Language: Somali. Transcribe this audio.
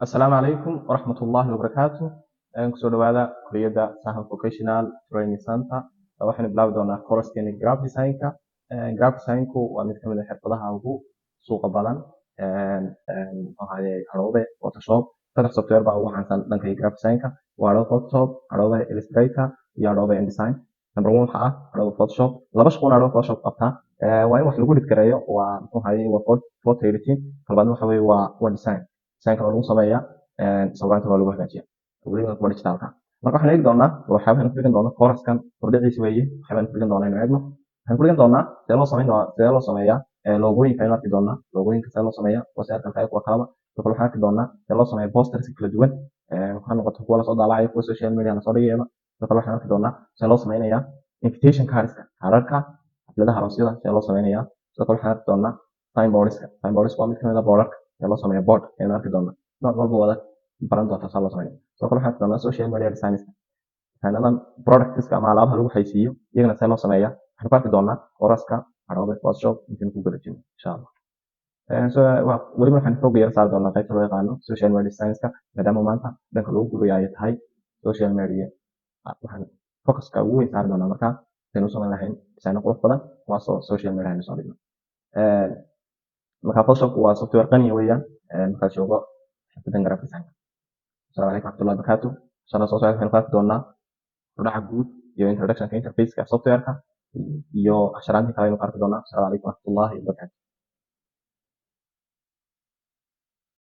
السلام عليكم ورحمة الله وبركاته. kusoo dhawaada kulliyadda Sahal Vocational Training Center. Waxaan bilaabi doonaa course-keena graphic design-ka. Graphic design-ku waa mid ka mid ah xirfadaha ugu suuqa badan. Adobe Photoshop saddex software baa ugu caansan dhanka graphic design-ka. Waa Adobe Photoshop, Adobe Illustrator iyo Adobe InDesign. Number 1 waxaa ah Adobe Photoshop. Laba shaqo oo Adobe Photoshop qabtaa. Waa in wax lagu dhig kareeyo waa photo editing. Kalbaadna waxa weeye waa design. Design-ka lagu sameeyaa sawiranta waa lagu hagaajiyaa weliba kuwa digitalka. Marka waxaan eegi doonaa waxyaabaha ku dhigan doona course-kan hordhaciisa weeye waxyaabaha ku dhigan doona inuu eegno. Waxaan ku dhigan doonaa sidee loo sameeyaa loogooyinka aynu arki doonaa loogooyinka sidee loo sameeyaa website-ka kuwa kalaba sidoo kale waxaan arki doonaa sidee loo sameeyaa posters kala duwan waxaa noqoto kuwa lasoo daabacayo kuwa social media lasoo dhigayo sidoo kale waxaan arki doonaa sidee loo sameynayaa invitation cardska kaararka xafladaha aroosyada sidee loo sameynayaa sidoo kale waxaan arki doonaa signboardska waa mid ka mid ah boorarka sidee loo sameeyaa board aynu arki doonaa nooc walba wada baran doontaa saa loo sameeyo sidoo kale waxaan arki doonaa social media designs designadan productska ama alaabaha lagu xaysiiyo iyagana see loo sameeyaa waxaan ku arki doonaa course-ka Adobe Photoshop intaan ku guda jirno insha Allah. Weliba waxaan xoogga yar saari doonaa qaybta loo yaqaano social media designs-ka maadaama maanta dhanka lagu gudayo ay tahay social media waxaan focuska ugu weyn saari doonaa markaa sidaynu u samayn lahayn design qurux badan kuwaasoo social media aynu soo dhigno. Marka Photoshop waa software qani weeyaan markaa joogo xirfadan graphic design. السلام عليكم ورحمة الله وبركاته. إن شاء الله soo socda waxaynu ku arki doonaa hordhaca guud iyo introduction-ka interface-ka software-ka iyo casharaankii kale aynu ku arki doonaa. Assalaamu calaykum waraxmatullaahi wabarakaatuh.